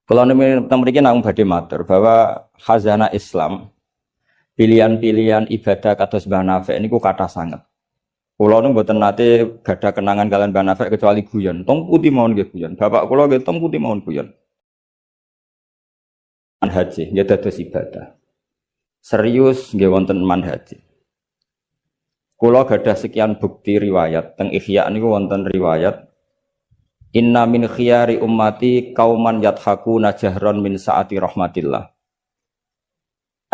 Kalau mriki namung badhe matur bahwa khazanah Islam, pilihan-pilihan ibadah kados Mbah Nafik niku kathah sanget. Kula nu mboten nate gadah kenangan kalian Mbah Nafik kecuali guyon. Tong putih mawon nggih guyon. Bapak kula nggih tong putih mawon guyon. Manhaji nggih dados ibadah. Serius nggih wonten manhaji. Kula gadah sekian bukti riwayat teng Ihya niku wonten riwayat Inna min khiyari ummati kauman yathakuna jahron min saati rahmatillah.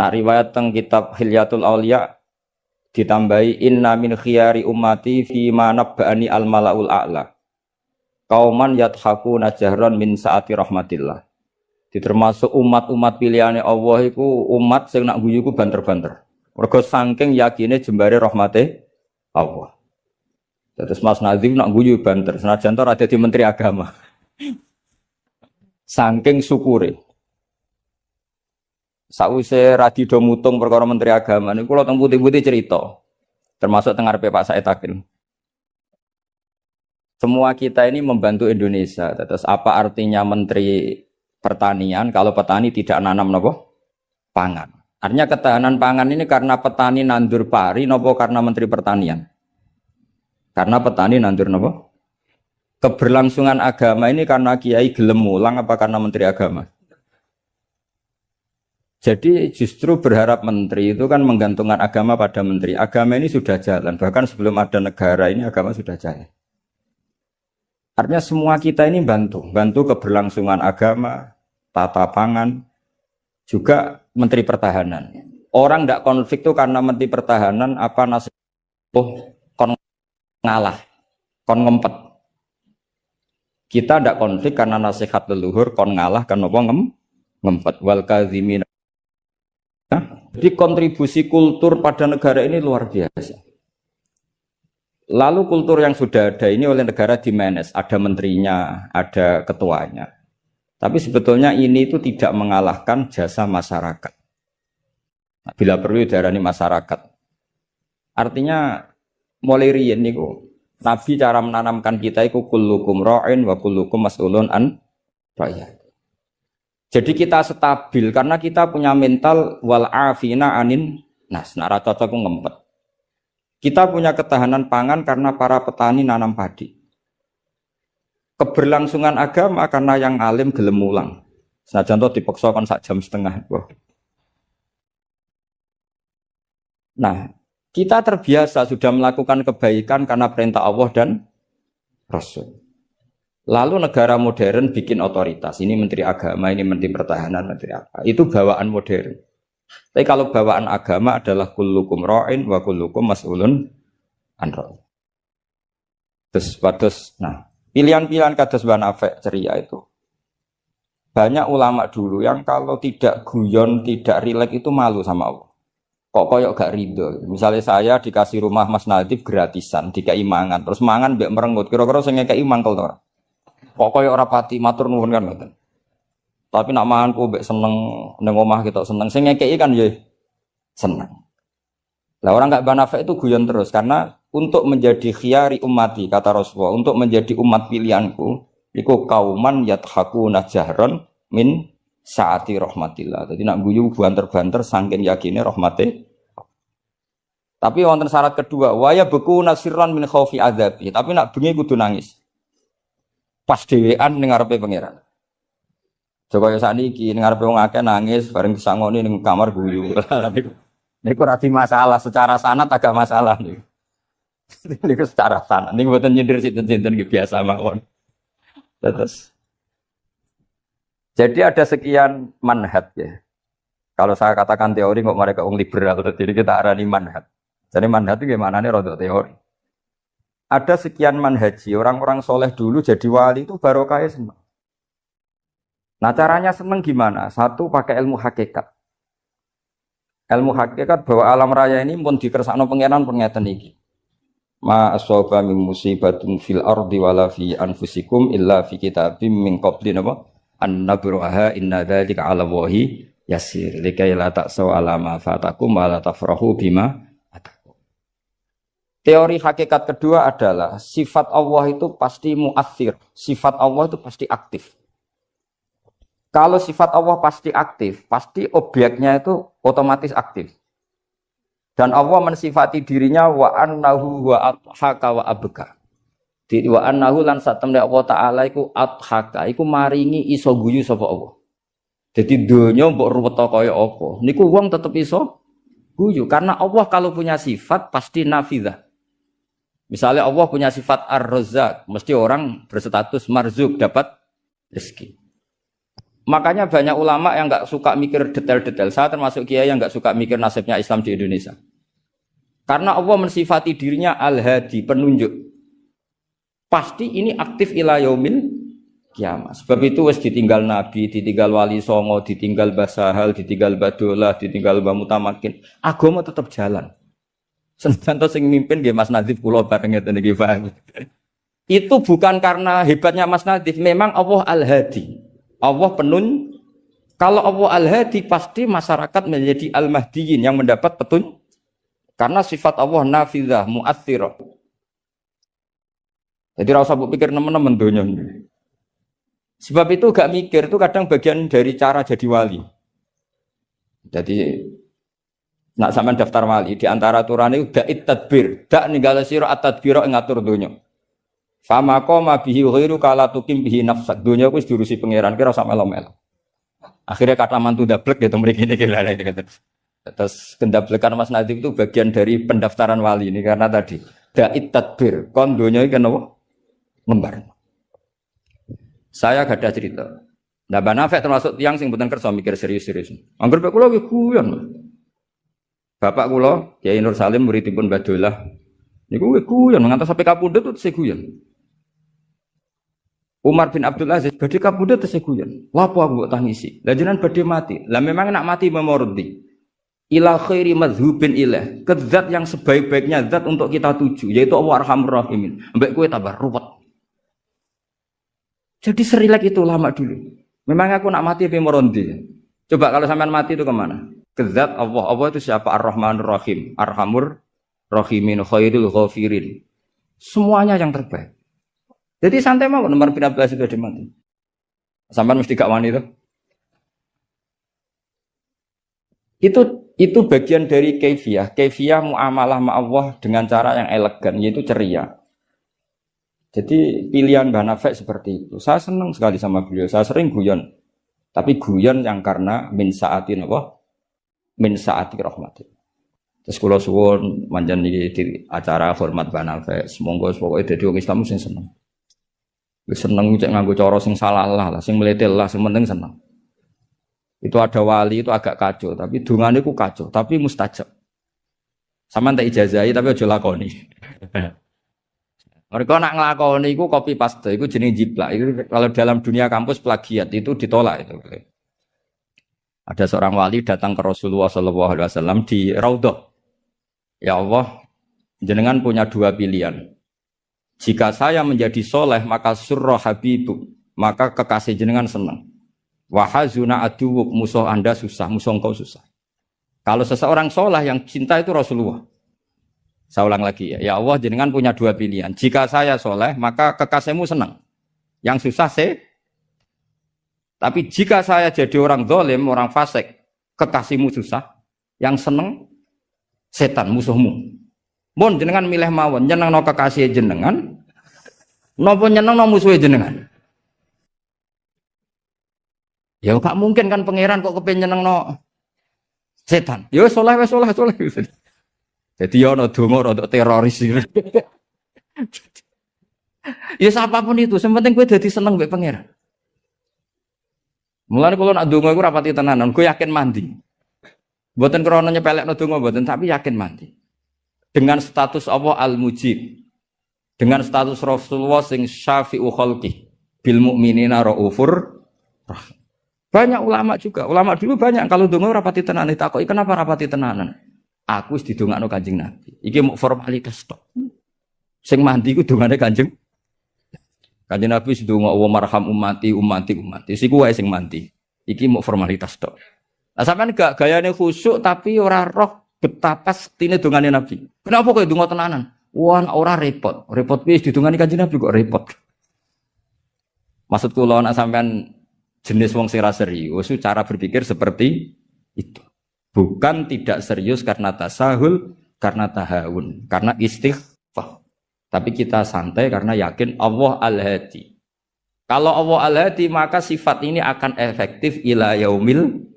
Nah, riwayat teng kitab Hilyatul Auliya ditambahi inna min khiyari ummati fi ma nabba'ani al malaul a'la. Kauman yathakuna jahron min saati rahmatillah. Termasuk umat-umat pilihane Allah iku umat sing nak guyu ku banter-banter. Mergo saking yakine jembare rahmate Allah. Terus Mas Nazim nak guyu banter, senajan to ada di Menteri Agama. Saking syukure. Sause radi do mutung perkara Menteri Agama niku kula teng putih-putih cerita. Termasuk teng ngarepe Pak Said Akil. Semua kita ini membantu Indonesia. Terus apa artinya Menteri Pertanian kalau petani tidak nanam nopo? Pangan. Artinya ketahanan pangan ini karena petani nandur pari nopo karena Menteri Pertanian? Karena petani nandur nopo? Keberlangsungan agama ini karena kiai gelem mulang apa karena menteri agama? Jadi justru berharap menteri itu kan menggantungkan agama pada menteri. Agama ini sudah jalan, bahkan sebelum ada negara ini agama sudah jalan. Artinya semua kita ini bantu keberlangsungan agama, tata pangan, juga menteri pertahanan. Orang tidak konflik itu karena menteri pertahanan apa nasib ngalah, kon ngempet. Kita tidak konflik karena nasihat leluhur, kon ngalah kan apa ngempet. Wal kadzimin. Jadi kontribusi kultur pada negara ini luar biasa. Lalu kultur yang sudah ada ini oleh negara dimanage, ada menterinya, ada ketuanya. Tapi sebetulnya ini itu tidak mengalahkan jasa masyarakat. Nah, bila perlu diarani masyarakat. Artinya mulai riyen niku Nabi cara menanamkan kita iku kullukum ra'in wa kullukum mas'ulun an ra'iyat. Jadi kita stabil karena kita punya mental wal afina anin nas. Nah, ra cocok ngempet. Kita punya ketahanan pangan karena para petani nanam padi. Keberlangsungan agama karena yang alim gelem mulang. Senajan to dipaksa kon sak jam setengah. Nah, kita terbiasa sudah melakukan kebaikan karena perintah Allah dan Rasul. Lalu negara modern bikin otoritas. Ini menteri agama, ini menteri pertahanan, menteri apa. Itu bawaan modern. Tapi kalau bawaan agama adalah kullukum ra'in wa kullukum mas'ulun an ra'in. Terus, nah, pilihan-pilihan kados Mbah Nafik ceria itu. Banyak ulama dulu yang kalau tidak guyon, tidak rileks itu malu sama Allah. Kok koyok gak ridho. Misalnya saya dikasih rumah Mas Nadif gratisan, dikai mangan, terus mangan mbek merengut. Kira-kira sing ngekeki mangkel to ora? Kok koyok ora pati matur nuwun kan ngoten. Tapi nak mangan ku mbek seneng ning omah kita seneng. Sing ngekeki kan ya seneng. Lah orang gak Nafik itu guyon terus karena untuk menjadi khiyari ummati kata Rasulullah, untuk menjadi umat pilihanku, iku kauman yathakuna jahron min saati rahmatillah. Jadi nak guyu banter-banter saking yakine rahmate. Tapi wonten syarat kedua, waya beku nasirran min khaufi adzabi. Tapi nak bengi kudu nangis. Pas dhewean ning ngarepe pangeran. Coba ya sakniki ning ngarepe wong akeh nangis bareng disangoni ning kamar guyu. Niku ora masalah secara sanad agak masalah niku. Niku secara sanad. Niku mboten nyindir sinten-sinten iki biasa mawon. Terus jadi ada sekian manhaj ya. Kalau saya katakan teori kok mereka liberal, jadi kita arani manhaj. Jadi manhaj itu gimana nih rodok teori. Ada sekian manhaji, orang-orang soleh dulu jadi wali itu barokahnya senang. Nah caranya senang gimana? Satu pakai ilmu hakikat. Ilmu hakikat bahwa alam raya ini pun dikersakno pengenan pengeten iki. Ma asaba min musibatin fil ardi wala fi anfusikum illa fi kitabim min qabli napa? An-nabruha inna dzalika 'ala Allahi yasir likai la ta'saw 'ala ma fatakum wa la tafrahu bima atakum. Teori hakikat kedua adalah sifat Allah itu pasti mu'athir, sifat Allah itu pasti aktif. Kalau sifat Allah pasti aktif, pasti objeknya itu otomatis aktif. Dan Allah mensifati dirinya wa annahu wa adhaka wa abka. Di wa annahu lan satemne Allah taala iku adhaka, iku maringi iso guyu sapa Allah. Jadi donya mbok ruweta kaya apa, niku wong tetep iso guyu karena Allah kalau punya sifat pasti nafidzah. Misalnya Allah punya sifat ar-razzaq, mesti orang berstatus marzuk dapat rezeki. Makanya banyak ulama yang enggak suka mikir detail-detail. Saya termasuk kiai yang enggak suka mikir nasibnya Islam di Indonesia. Karena Allah mensifati dirinya al-hadi, penunjuk. Pasti ini aktif ila yaumil kiamat. Sebab itu wis ditinggal nabi, ditinggal wali songo, ditinggal basahal, ditinggal badolah, ditinggal bamutamakin. Agama tetap jalan. Senajan sing mimpin nggih Mas Nadif kula bareng ngeten iki paham. Itu bukan karena hebatnya Mas Nadif, memang Allah al-hadi. Allah kalau Allah al-hadi pasti masyarakat menjadi al-mahdiyin yang mendapat petunjuk. Karena sifat Allah nafidzah, mu'athirah. Jadi rasa pikir teman-teman donya. Sebab itu gak mikir itu kadang bagian dari cara jadi wali. Jadi nak sampean daftar wali di antara aturane da'it tadbir, dak ninggale sira at-tadbira ngatur donya. Fama qama bihi ghairu kala tukim bihi nafsak. Donya wis diurusi pangeran kira sak melo-melo. Akhirnya kata mantu dablek gitu mriki niki lha gitu. Terus kendablekan Mas Nadif itu bagian dari pendaftaran wali ini karena tadi da'it tadbir, kon donya iki kenapa? Lembar. Saya gak ada cerita. Nah, Mbak Nafek termasuk tiang sing mboten kersa mikir serius-serius. Angger bapak kula iki guyon. Bapak kula Kiai Nur Salim muridipun Badolah. Niku guyon ngantos sampai kapundhut terus guyon. Umar bin Abdul Aziz badhe kapundhut terus guyon. Lapo aku mbok tangisi? Lah jenengan badhe mati. Lah memang nak mati memordi. Ila khairi madhubin ilah. Ke zat yang sebaik-baiknya zat untuk kita tuju yaitu Allah Arhamur Rahimin. Mbek kowe tambah ruwet. Jadi serilek itu lama dulu. Memang aku nak mati tapi merondi. Coba kalau sampean mati itu kemana? Kezat Allah. Allah itu siapa? Ar-Rahmanur Rahim. Arhamur Rahimin khairul ghafirin. Semuanya yang terbaik. Jadi santai mau nomor 15 itu mati. Sampean mesti gak wani itu. Itu bagian dari kaifiyah. Kaifiyah muamalah ma Allah dengan cara yang elegan yaitu ceria. Jadi pilihan Mbah Nafek seperti itu. Saya senang sekali sama beliau. Saya sering guyon. Tapi guyon yang karena min sa'atin apa? Min sa'ati rahmatin. Terus kula suwun manjen di acara hormat Mbah Nafek. Semoga pokoke dadi wong Islam sing seneng. Wis seneng cek nganggo cara sing salah lah, sing meletel lah, sing penting seneng. Itu ada wali itu agak kacau, tapi dungane ku kacau, tapi mustajab. Sampeyan tak ijazahi tapi aja lakoni. Mereka nak ngelakoni itu copy paste, itu jenis jiplak. Itu kalau dalam dunia kampus plagiat itu ditolak itu. Ada seorang wali datang ke Rasulullah SAW di Raudhah. Ya Allah, jenengan punya dua pilihan. Jika saya menjadi soleh maka surra habibu, maka kekasih jenengan senang. Wahazuna aduwuk, musuh anda susah, musuh engkau susah. Kalau seseorang soleh yang cinta itu Rasulullah. Saya ulang lagi ya. Ya Allah jenengan punya dua pilihan. Jika saya soleh maka kekasihmu senang. Yang susah Tapi jika saya jadi orang zalim, orang fasik, kekasihmu susah. Yang senang setan musuhmu. Mun jenengan milih mawon nyenengno kekasih jenengan. Napa nyenengno musuhe jenengan? Ya gak mungkin kan pangeran kok kepen nyenengno setan. Ya soleh. Jadi ya ono donga untuk teroris. Ya siapapun itu, yang penting gue jadi seneng mbek pangeran. Mulane kalau nak donga iku rapati tenanan, gue yakin mandi. Mboten krana nyepelekno donga mboten, tapi yakin mandi. Dengan status Allah Al-Mujib. Dengan status Rasulullah sing syafi'u khalqi bil mukminina raufur rahim. Banyak ulama juga, ulama dulu banyak kalau donga rapati tenanan ditakoki kenapa rapati tenanan? Aku wis didongakno Kanjeng Nabi. Iki mau formalitas tok. Sing mandi ku dongane Kanjeng Nabi wis ndonga wa marham ummati. Siku wae sing mandi. Iki mau formalitas tok. Lah sampean gak gayane khusyuk tapi ora roh betapa sektine dongane Nabi. Kenapa kok donga tenanan? Wah, ora repot. Repot wis didongani Kanjeng Nabi kok repot. Maksud kula nek sampean jenis wong sing ra serius, cara berpikir seperti itu. Bukan tidak serius karena tasahul, karena tahawun, karena istighfar. Tapi kita santai karena yakin Allah Al-Hadi. Kalau Allah Al-Hadi maka sifat ini akan efektif ila yaumil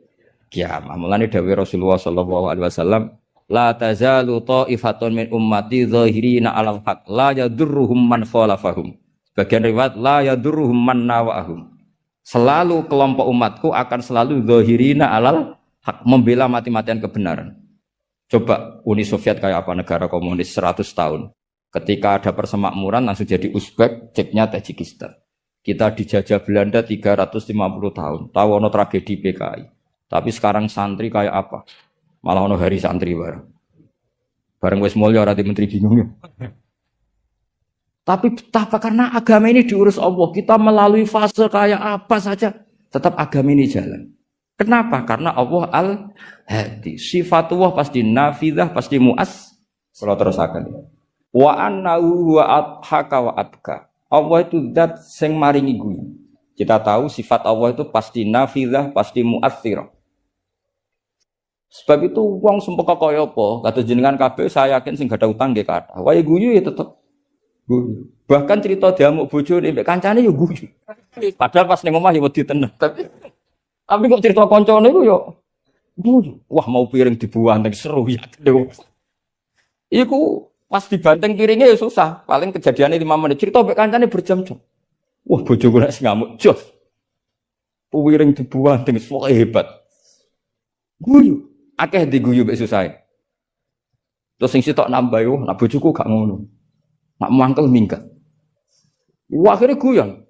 qiyamah. Mulane dawuh Rasulullah sallallahu alaihi wasallam, la tazalu ta'ifatun min ummati zahirina 'alal haq la yadurruhum man khalafahum. Bagian riwayat la yadurruhum man nawahum. Selalu kelompok umatku akan selalu zahirina 'alal hak, membela mati-matian kebenaran. Coba Uni Soviet kayak apa, negara komunis 100 tahun. Ketika ada persemakmuran langsung jadi Uzbek, ceknya Tajikistan. Kita dijajah Belanda 350 tahun. Tahu ono tragedi PKI. Tapi sekarang santri kayak apa? Malah ono hari santri bareng. Bareng wis mulya ora menteri bingung ya. Tapi betapa karena agama ini diurus Allah, kita melalui fase kayak apa saja tetap agama ini jalan. Kenapa? Karena Allah Al-Hadi. Sifatullah pasti nafidah, pasti mu'as. Selalu terus akan. Wa annahu wa adhaka wa adka. Allah itu zat sing maringi guyu. Kita tahu sifat Allah itu pasti nafidah, pasti mu'athirah. Sebab itu wong sumpah kaya apa? Kata jenengan kabeh saya yakin sing gak ada utang nggih kathah. Wae guyu ya tetep guyu. Bahkan cerita diamuk bojone mbek kancane ya guyu. Padahal pas ning omah ya wedi tenan. Tapi kok cerita koncone iku ya guyu. Wah mau piring dibuang seru ya. Iku pas dibanteng piringnya ya susah. Paling kejadiannya 5 menit. Cerita mbek kancane berjam-jam. Wah bojoku nek ngamuk jos. Piring dibuang pokoke hebat. Guyu. Akeh diguyu mbek susah. Terus sing sitok nambah yo, nak bojoku gak ngono. Nak mangkel minggat. Wah akhirnya guyon.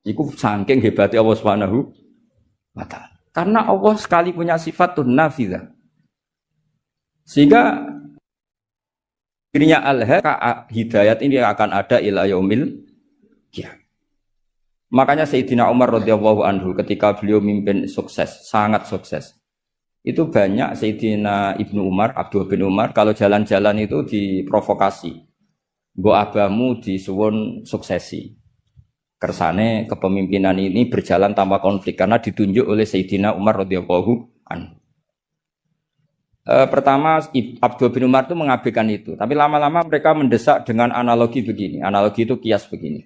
Iku saking hebatnya Allah Subhanahu wa ta'ala. Karena Allah sekali punya sifat nafidah. Sehingga dirinya hidayat ini akan ada ila yaumil qiyamah. Makanya Sayyidina Umar radhiyallahu anhu ketika beliau mimpin sukses, sangat sukses. Itu banyak Sayyidina Ibnu Umar, Abdul bin Umar kalau jalan-jalan itu diprovokasi. Mbok abamu disuwun suksesi. Kersane kepemimpinan ini berjalan tanpa konflik karena ditunjuk oleh Sayyidina Umar radhiyallahu anhu. Pertama Abdul bin Umar itu mengabaikan itu, tapi lama-lama mereka mendesak dengan analogi begini. Analogi itu kias begini.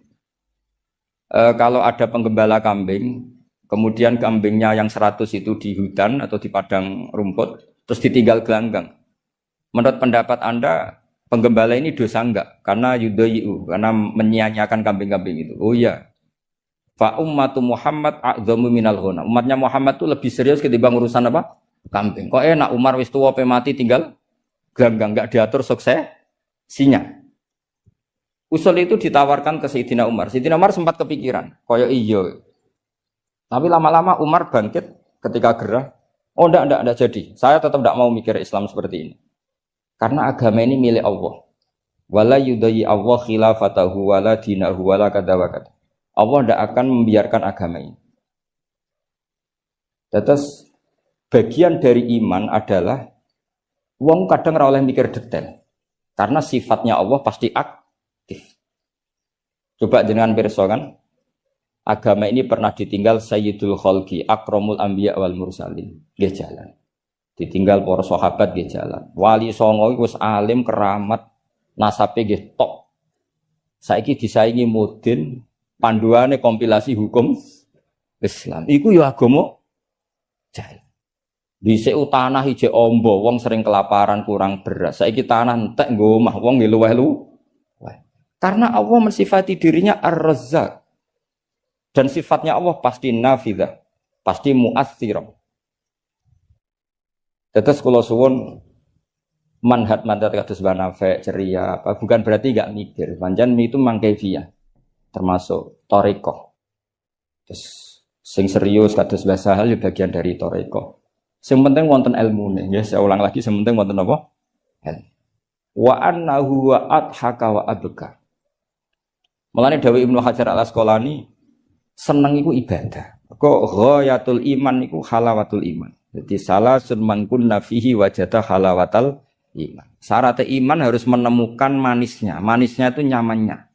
Kalau ada penggembala kambing, kemudian kambingnya yang 100 itu di hutan atau di padang rumput, terus ditinggal gelanggang. Menurut pendapat Anda, penggembala ini dosa enggak? Karena yudhayi'u, karena menyia-nyiakan kambing-kambing itu. Oh iya. Fa ummatu Muhammad a'dhamu minal ghana. Umatnya Muhammad itu lebih serius ketimbang urusan apa? Kambing. Kok enak Umar wis tuwa pe mati tinggal gelanggang, enggak diatur suksesinya. Usul itu ditawarkan ke Sayyidina Umar. Sayyidina Umar sempat kepikiran, koyo iya. Tapi lama-lama Umar bangkit ketika gerah. Oh enggak jadi. Saya tetap enggak mau mikir Islam seperti ini. Karena agama ini milik Allah. Wala yudayyi Allah khilafatahu wala dinahu wala kada wa kada. Allah enggak akan membiarkan agama ini. Terus bagian dari iman adalah wong kadang ora oleh mikir detail. Karena sifatnya Allah pasti aktif. Coba jenengan pirsa kan, agama ini pernah ditinggal Sayyidul Khalqi, Akramul Anbiya wal Mursalin, nggih jalan. Ditinggal para sahabat nggih jalan. Wali songo iku wis alim keramat, nasabe nggih tok. Saiki disaingi mudin, panduane kompilasi hukum Islam. Iku ya agama jalan. Dhisik tanah ije ombo, wong sering kelaparan kurang beras. Saiki tanah entek nggo omah, wong nggih luweh-luweh. Karena Allah mensifati dirinya Ar-Razzaq. Dan sifatnya Allah pasti nafidah, pasti mu'athirah. Tetes kula suwun manhat kados banafe ceria apa bukan berarti enggak mikir. Pancen itu mangkefiyah. Termasuk thariqah. Terus sing serius kados bahasa hal bagian dari thariqah. Sing penting wonten ilmune, ya saya ulang lagi sing penting wonten apa? Ilmu. Wa annahu wa adhaka wa abka. Mulane dawuh Ibnu Hajar Al-Asqalani seneng iku ibadah. Kok ghayatul iman iku halawatul iman. Jadi salasun man kunna fihi wajada halawatal iman. Syarat iman harus menemukan manisnya. Manisnya itu nyamannya.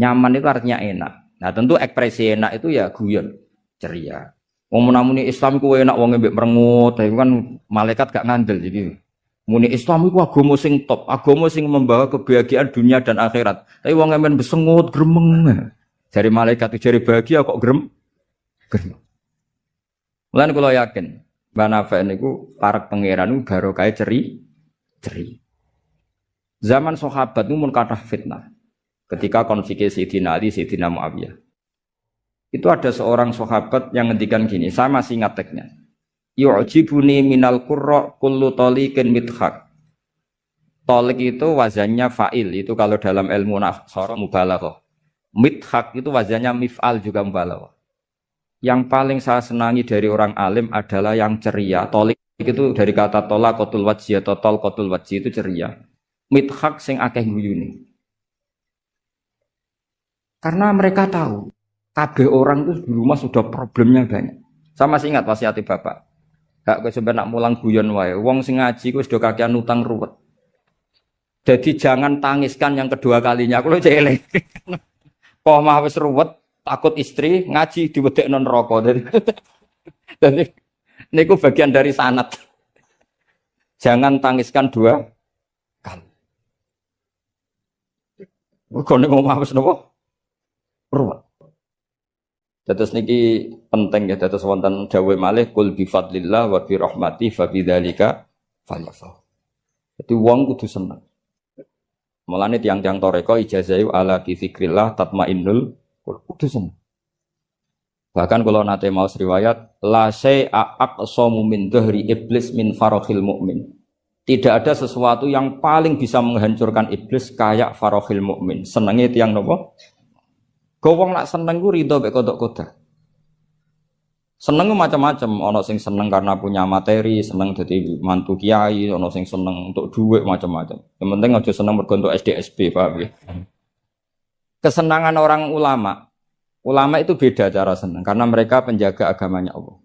Nyaman itu artinya enak. Nah, tentu ekspresi enak itu ya guyon. ceria. Wong menamuni Islam ku enak wong mbek merengut, tapi kan malaikat gak ngandel jadi. Muni Islam iku agama sing top, agama sing membawa kebahagiaan dunia dan akhirat. Tapi wong men besengut gremeng. Jari malaikat jari bahagia kok gremeng. Mulane kula yakin, Mbah Nafi niku parek pangeran niku barokah ceri. Zaman sahabat itu mun kathah fitnah. Ketika konflik Sayyidina Ali, Sayyidina Muawiyah. Itu ada seorang sahabat yang ngendikan gini, saya masih ingat teksnya. Yu'jibuni minal qurra kullu taliqin mithaq. Talik itu wazannya fa'il, itu kalau dalam ilmu nahwu mubalaghah. Mithaq itu wazannya mif'al juga mubalaghah. Yang paling saya senangi dari orang alim adalah yang ceria. Talik itu dari kata talaqatul wajhi atau talqatul wajhi itu ceria. Mithaq sing akeh guyune. Karena mereka tahu kabeh orang itu di rumah sudah problemnya banyak. Saya masih ingat wasiat bapak. Gak kowe sampe nak mulang guyon wae. Wong sing ngaji ku wis do kakean utang ruwet. Jadi jangan tangiskan yang kedua kalinya. Kulo celeng. Kok mah wis ruwet, takut istri ngaji diwedekno neraka. Dadi niku bagian dari sanad. Jangan tangiskan dua kali. Kok nek omah wis napa? Ruwet. Dados niki penting ya, dados wonten dawuh malih kul bi fadlillah wa bi rahmati fa bidzalika falyafrah. Dadi wong kudu seneng. Mulane tiang-tiang toreko ijazahi ala bi dzikrillah tatmainnul kudu seneng. Bahkan kalau nate maos riwayat la syai'a aqsamu min dhahri iblis min farahil mukmin. Tidak ada sesuatu yang paling bisa menghancurkan iblis kayak farahil mukmin. Senenge tiang nopo? Wong nak seneng ku ridho mek kodok kodar. Seneng macam-macam, ana sing seneng karena punya materi, seneng dadi mantu kiai, ana sing seneng untuk duit macam-macam. Yang penting aja seneng mergo untuk SDSB, paham ya? Kesenangan orang ulama itu beda cara seneng karena mereka penjaga agamanya Allah.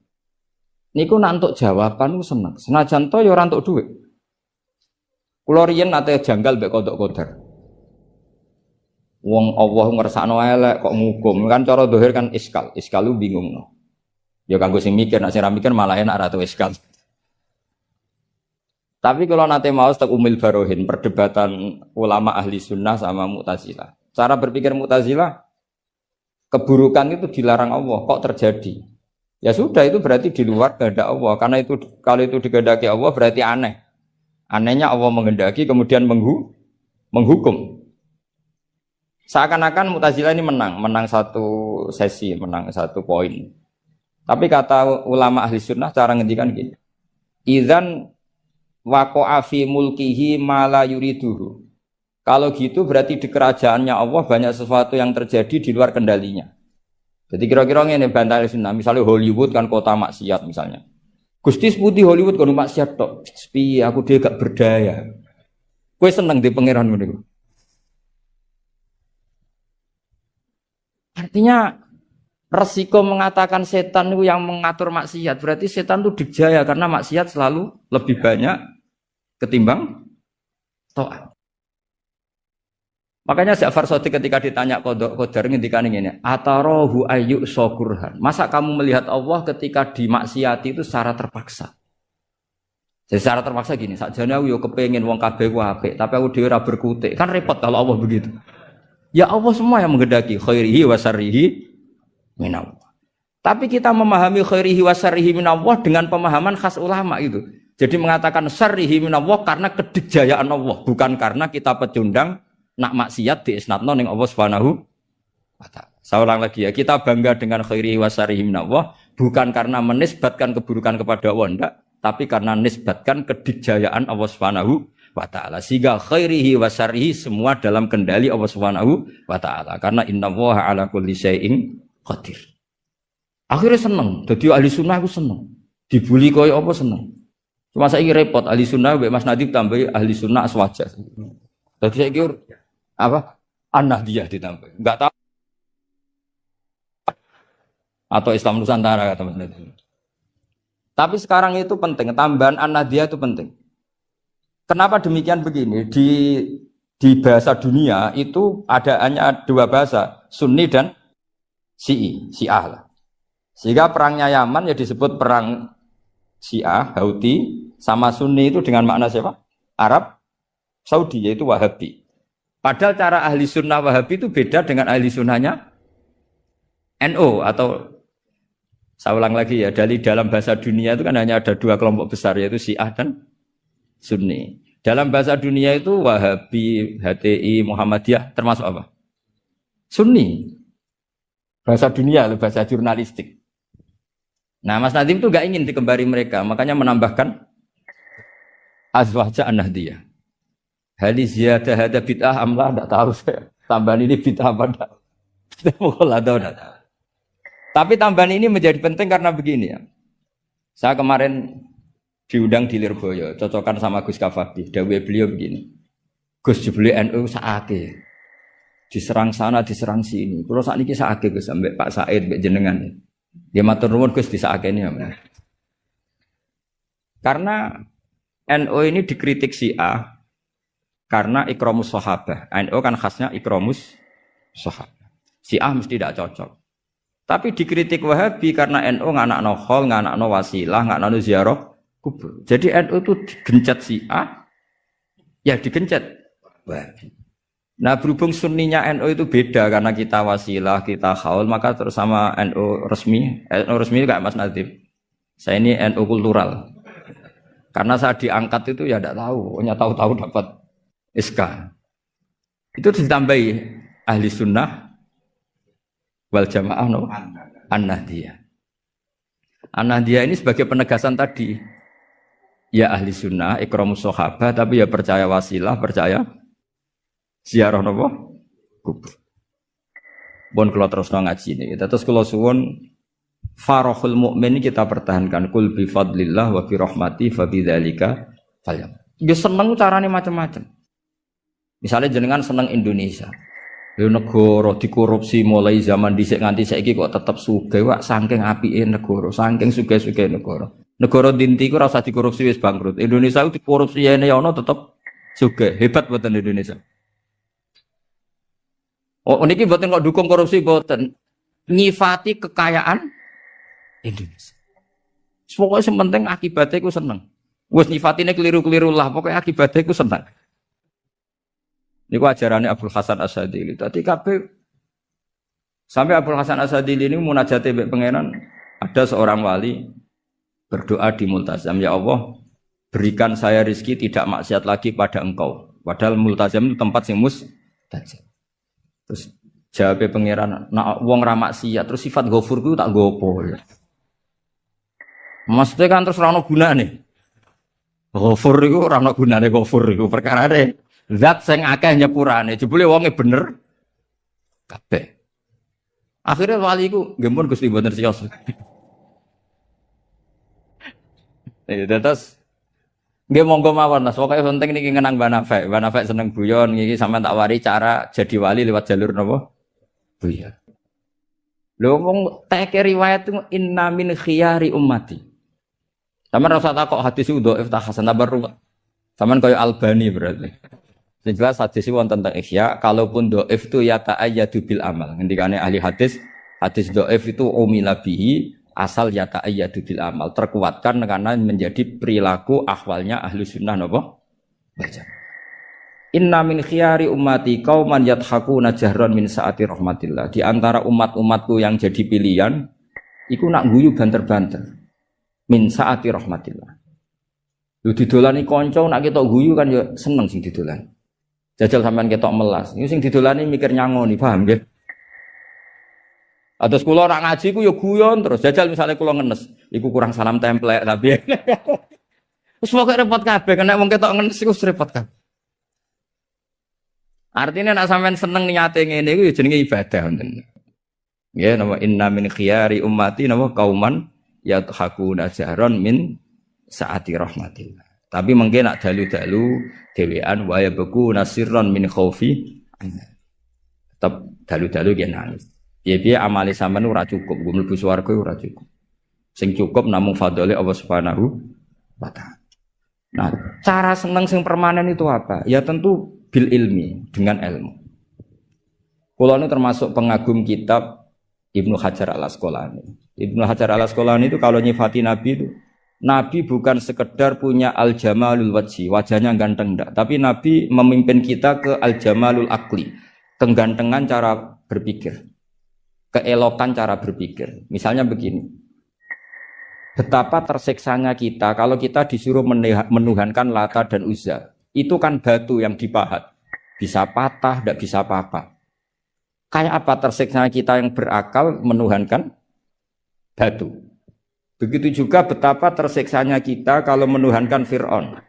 Niku nak untuk jawaban ku seneng. Senajan to ya ora untuk duit. Kula riyen nate janggal mek kodok kodar. Wong Allah ngersakno elek kok ngukum kan cara dohir kan iskal lu bingung no. Ya kanggo sing mikir, nek sing ra mikir malah enak ra tau iskal. Tapi kalau nate mau tak umil barohin perdebatan ulama ahli sunnah sama Mu'tazilah. Cara berpikir Mu'tazilah keburukan itu dilarang Allah kok terjadi. Ya sudah itu berarti di luar kehendak Allah karena itu kalau itu dikehendaki Allah berarti aneh. Anehnya Allah menghendaki kemudian menghukum. Seakan-akan Mu'tazilah ini menang satu sesi, menang satu poin. Tapi kata ulama ahli sunnah cara ngendikan gini. Idzan waqa'a fi mulkihi ma la yuriduhu. Kalau gitu berarti di kerajaannya Allah banyak sesuatu yang terjadi di luar kendalinya. Jadi kira-kira ngene bantah ahli sunnah, misalnya Hollywood kan kota maksiat misalnya. Gusti seputi Hollywood kan maksiat tok. Piye aku dhewe gak berdaya. Kowe seneng di pangeran ngono iku. Artinya resiko mengatakan setan itu yang mengatur maksiat berarti setan itu dijaya karena maksiat selalu lebih banyak ketimbang taat. Makanya Ja'far Shadiq ketika ditanya Qadar ngendikan ngene, "Atarahu ayyu sakurhan." Masa kamu melihat Allah ketika dimaksiati itu secara terpaksa? Jadi secara terpaksa gini, sakjane aku yo kepengin wong kabeh ku apik, tapi aku dhewe ora berkutik. Kan repot kalau Allah begitu. Ya Allah semua yang menghendaki khairihi wa syarrihi minallah. Tapi kita memahami khairihi wa syarrihi minallah dengan pemahaman khas ulama itu. Jadi mengatakan syarrihi minallah karena kedikjayaan Allah, bukan karena kita pecundang nak maksiat diisnadno ning Allah Subhanahu wa taala. Saya ulang lagi ya, kita bangga dengan khairihi wa syarrihi minallah bukan karena menisbatkan keburukan kepada Allah enggak, tapi karena nisbatkan kedikjayaan Allah Subhanahu wa ta'ala. Sehingga khairihi wa syarrihi semua dalam kendali Allah Subhanahu wa ta'ala. Karena innallaha ala kulli syai'in qadir. Akhirnya seneng. Jadi ahli sunnah aku seneng. Dibuli kaya apa seneng. Cuma saiki repot ahli sunnah mbek Mas Nadib tambahi ahli sunnah aswaja. Jadi saiki apa? An-Nahdiyah ditambah. Enggak tahu. Atau Islam Nusantara kata Mas Nadib. Tapi sekarang itu penting, tambahan An-Nahdiyah itu penting. Kenapa demikian begini? Di bahasa dunia itu hanya dua bahasa, Sunni dan Syiah lah. Sehingga perangnya Yaman ya disebut perang Syiah, Houthi, sama Sunni itu dengan makna siapa? Arab Saudi, yaitu Wahabi. Padahal cara ahli sunnah Wahabi itu beda dengan ahli sunnahnya NO atau saya ulang lagi ya, dari dalam bahasa dunia itu kan hanya ada dua kelompok besar yaitu Syiah dan Sunni. Dalam bahasa dunia itu Wahabi, HTI, Muhammadiyah termasuk apa? Sunni. Bahasa dunia, bahasa jurnalistik. Nah, Mas Nadim itu gak ingin dikembari mereka, makanya menambahkan azwaja an-nahdiyah. Hali ziyadah hada bid'ah amlah, tidak tahu saya. Tambahan ini bid'ah apa enggak? Kita mukul atau enggak. Tapi tambahan ini menjadi penting karena begini ya. Saya kemarin diundang di Lirboyo, cocokan sama Gus Kafadi. Dawuh beliau begini. Gus jebule NU sakake. Diserang sana, diserang sini. Kalau saat ini sakake Gus sampai Pak Said, mbek jenengan. Dia matur nuwun Gus disakake ini. Karena NU ini dikritik Syiah karena ikramus sahabah. NU kan khasnya ikramus sahabah. Syiah mesti tidak cocok. Tapi dikritik Wahabi karena NU nganakno khol, nganakno wasilah, nganakno ziarah kubur. Jadi NU itu digencet Syiah, ya digencet Wahabi. Nah berhubung sunninya NU itu beda karena kita wasilah, kita khol, maka terus sama NU resmi kayak Mas Nadim. Saya ini NU kultural. Karena saya diangkat itu ya tidak tahu, hanya tahu-tahu dapat SK. Itu ditambahi ahli sunnah wal jamaah no an-nahdiyah. An-nahdiyah ini sebagai penegasan tadi. Ya ahli sunnah, ikramus sahabah, tapi ya percaya wasilah, percaya ziarah nopo kubur. Bon kula terusno ngaji niki. Terus kula suwun farahul mukmin kita pertahankan kul bi fadlillah wa bi rahmati fa bidzalika falyam. Nggih seneng carane macam-macam. Misalnya jenengan seneng Indonesia. Lha negara dikorupsi mulai zaman dhisik nganti saiki kok tetep sugih wak saking apike negara, saking sugih-sugih negara. Negara dinti ku ora usah dikorupsi wis bangkrut. Indonesia ku dikorupsi ene ya ono tetep sugih. Hebat boten Indonesia. Oh niki boten kok dukung korupsi boten. Nyifati kekayaan Indonesia. Pokoknya sementing akibatnya ku seneng. Wis nyifatine keliru-keliru lah, pokoknya akibatnya ku seneng. Niku ajarannya Abdul Hasan As-Sadili. Tadi kabeh sampai Abdul Hasan As-Sadili ini munajate mbek pangeran, ada seorang wali berdoa di multazam, ya Allah, berikan saya rezeki tidak maksiat lagi pada Engkau. Padahal multazam itu tempat sing mustajab. Terus jawab pangeran, nak wong ra maksiat, terus sifat ghafur ku tak gopo ya. Maksudnya kan terus ora ono gunane. Ghafur iku ora ono gunane ghafur iku perkarane zat sing akeh nyepurane, jebule wonge bener kabeh. Akhirnya wali iku nggih mun Gusti mboten siyos. Terus nggih monggo mawon Mas, pokoke penting niki ngenang Mbah Nafek. Mbah Nafek seneng guyon niki sampean tak wari cara jadi wali lewat jalur napa? Buya. Lho wong teke riwayat itu inna min khiyari ummati. Sampeyan rasa takok hadis itu dhaif ta hasan tabarru. Sampeyan koyo Albani berarti. Yang jelas hadis itu wonten tentang ihya, kalaupun dhaif itu ya ta'ayyadu bil amal. Ngendikane ahli hadis dhaif itu umila bihi asal ya ta'ayyadu bil amal, terkuatkan karena menjadi perilaku ahwalnya ahli sunnah napa? Baca. Inna min khiyari ummati qauman yadhakuna jahran min saati rahmatillah. Di antara umat-umatku yang jadi pilihan iku nak guyu banter-banter min saati rahmatillah. Lu didolani kanca nak ketok guyu kan ya seneng sing didolani. Jajal sampean ketok melas. Iku sing didolani mikir nyangoni, paham nggih? Atus kula ora ngaji ku ya guyon terus. Jajal misalnya kula ngenes, iku kurang salam templek tapi. Wis pokoke repot kabeh, nek wong ketok ngenes iku repot kabeh. Artinya nek sampean seneng niate ngene iku ya jenenge ibadah ngoten. Nggih, napa inna min khiyari ummati napa kauman yadhakuna jahran min saati rahmatillah. Tapi mungkin nak dalu-dalu dhewean wa yabku nasirron min khaufi. Tetep dalu-dalu ki nangis. Piye-piye amale sampean ora cukup, nggo mlebu swarga ora cukup. Sing cukup namung fadhole Allah Subhanahu wa taala. Nah, cara seneng sing permanen itu apa? Ya tentu bil ilmi, dengan ilmu. Kula nu termasuk pengagum kitab Ibnu Hajar Al-Asqalani. Ibnu Hajar Al-Asqalani itu kalau nyifati Nabi itu, Nabi bukan sekedar punya al-jamalul wajhi, wajahnya ganteng enggak, tapi Nabi memimpin kita ke al-jamalul akli, kegantengan cara berpikir, keelokan cara berpikir. Misalnya begini, betapa tersiksanya kita kalau kita disuruh menuhankan Lata dan Uzza. Itu kan batu yang dipahat, bisa patah, tidak bisa apa-apa. Kayak apa tersiksanya kita yang berakal menuhankan batu. Begitu juga betapa tersiksanya kita kalau menuhankan Fir'aun.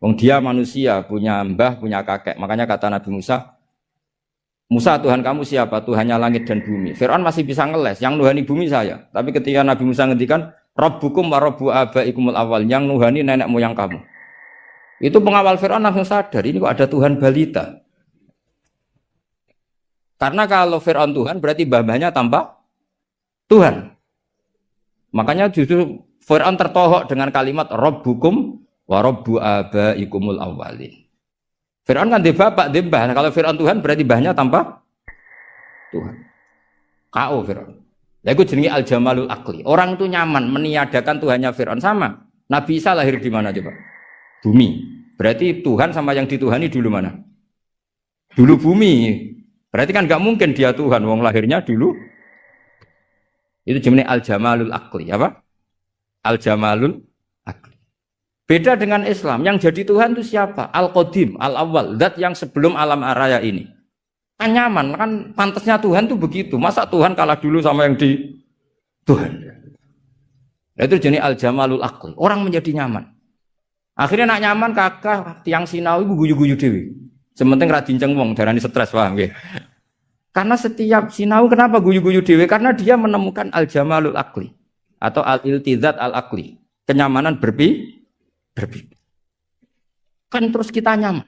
Wong dia manusia, punya mbah, punya kakek. Makanya kata Nabi Musa, Musa Tuhan kamu siapa? Tuhannya langit dan bumi. Fir'aun masih bisa ngeles, yang nuhani bumi saya. Tapi ketika Nabi Musa ngendikan, Rabbukum wa Rabbu abaikumul awal, yang nuhani nenek moyang kamu. Itu pengawal Fir'aun langsung sadar, ini kok ada Tuhan balita. Karena kalau Fir'aun Tuhan berarti mbah-mbahnya tanpa Tuhan. Makanya justru Fir'aun tertohok dengan kalimat Rabbukum wa Rabbu abaikumul awwalin. Fir'aun kan dia bapak, dia mbah. Kalau Fir'aun Tuhan berarti mbahnya tanpa Tuhan. K.O. Fir'aun. Ya itu jenenge al-jamalul akli. Orang itu nyaman meniadakan Tuhannya Fir'aun sama. Nabi Isa lahir di mana coba? Bumi. Berarti Tuhan sama yang dituhani dulu mana? Dulu bumi. Berarti kan nggak mungkin dia Tuhan, wong lahirnya dulu. Itu jenis al-jamalul akli, apa? Al-jamalul akli. Beda dengan Islam, yang jadi Tuhan itu siapa? Al-Qadim, Al-Awwal, zat yang sebelum alam raya ini. Kan nyaman, kan pantasnya Tuhan itu begitu. Masa Tuhan kalah dulu sama yang di Tuhan? Itu jenis al-jamalul akli. Orang menjadi nyaman. Akhirnya nak nyaman kakak tiang sinau ibu guyu-guyu dewi. Sementing ra dinceng wong darani stres, paham nggih. Karena setiap sinau kenapa guyu-guyu dewe? Karena dia menemukan al-jamalul akli atau al-iltizat al-akli, kenyamanan berpikir. Kan terus kita nyaman.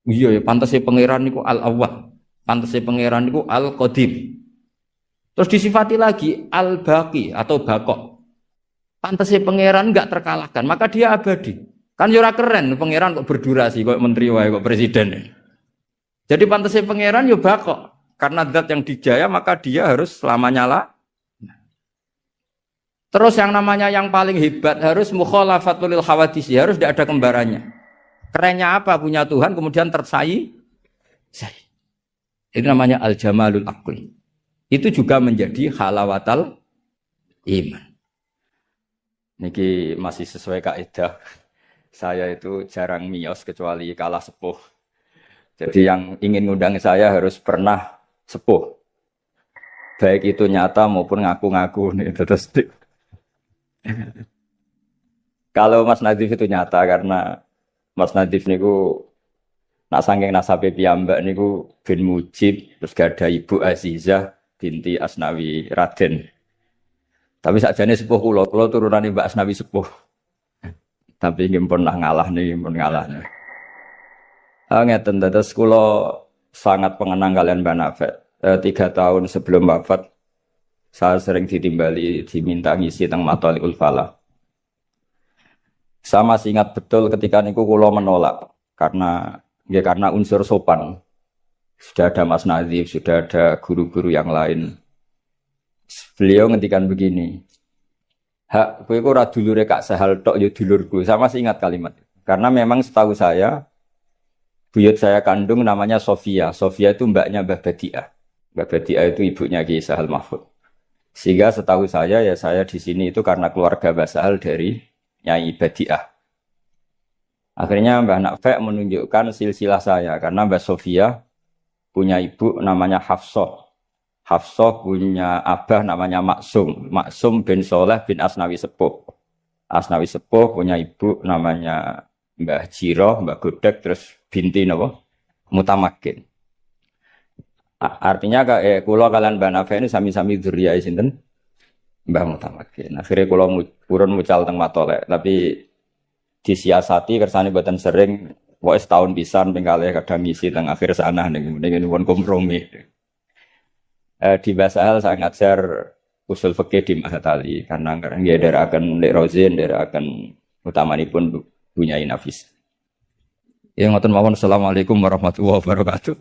Iya ya, pantasnya pangeran niku al-awwal, pantasnya pangeran niku al-qadim. Terus disifati lagi al-baqi atau baqo. Pantasnya pangeran enggak terkalahkan, maka dia abadi. Kan ora keren pangeran kok berdurasi kok menteri wae kok presiden. Jadi pantasnya pangeran yo bakok. Karena zat yang dijaya maka dia harus selamanya lah. Terus yang namanya yang paling hebat harus mukhalafatul hawadis, harus tidak ada kembarannya. Kerennya apa? Punya Tuhan kemudian tersayi. Itu namanya al-jamalul aqli. Itu juga menjadi halawatal iman. Niki masih sesuai kaidah. Saya itu jarang miyos kecuali kalah sepuh. Jadi yang ingin ngundang saya harus pernah sepuh. Baik itu nyata maupun ngaku-ngaku nih. Terus kalau Mas Nadif itu nyata karena Mas Nadif niku nak saking nasabe piyambak niku bin Mujib, terus gak ada Ibu Azizah binti Asnawi Raden. Tapi sakjane sepuh kula turunane Mbak Asnawi sepuh. Tapi nggih pun ngalah nih, pun ngalah. Ngeten dados kula sangat pengenang kalian Mbak Nafet. 3 tahun sebelum wafat saya sering ditimbali diminta ngisi teng Mathalikul Falah. Saya masih ingat betul ketika niku kula menolak karena unsur sopan. Sudah ada Mas Nadif, sudah ada guru-guru yang lain. Beliau ngendikan begini, hak kowe ora dulure Kak Sahal tok ya dulurku. Saya masih ingat kalimat. Karena memang setahu saya buyut saya kandung namanya Sofia. Sofia itu mbaknya Mbah Badiah. Mbah Badiah itu ibunya Ki Sahal Mahfud. Sehingga setahu saya ya saya di sini itu karena keluarga Mbah Sahal dari Nyai Badiah. Akhirnya Mbah Nafek menunjukkan silsilah saya karena Mbah Sofia punya ibu namanya Hafsah. Hafsah punya abah namanya Maksum. Maksum bin Soleh bin Asnawi Sepuh. Asnawi Sepuh punya ibu namanya Mbah Jiroh, Mbah Godek, terus binti napa? Mutamakin. Artinya kula kalian Mbah Nafek ini sami-sami dzurriyahe sinten? Mbah Mutamakin. Akhirnya kula purun mucal teng Matolek, tapi disiasati kersane mboten sering, pokoke setahun pisan ping kalih kadang ngisi teng akhir sana ning pun kompromi. Di Basahal saya ngajar usul fikih di Mahat Ali karena nggih ndherekaken Lek Rozin, ndherekaken utamanipun Bunyai Nafis. Ya ngoten mawon, assalamualaikum warahmatullahi wabarakatuh.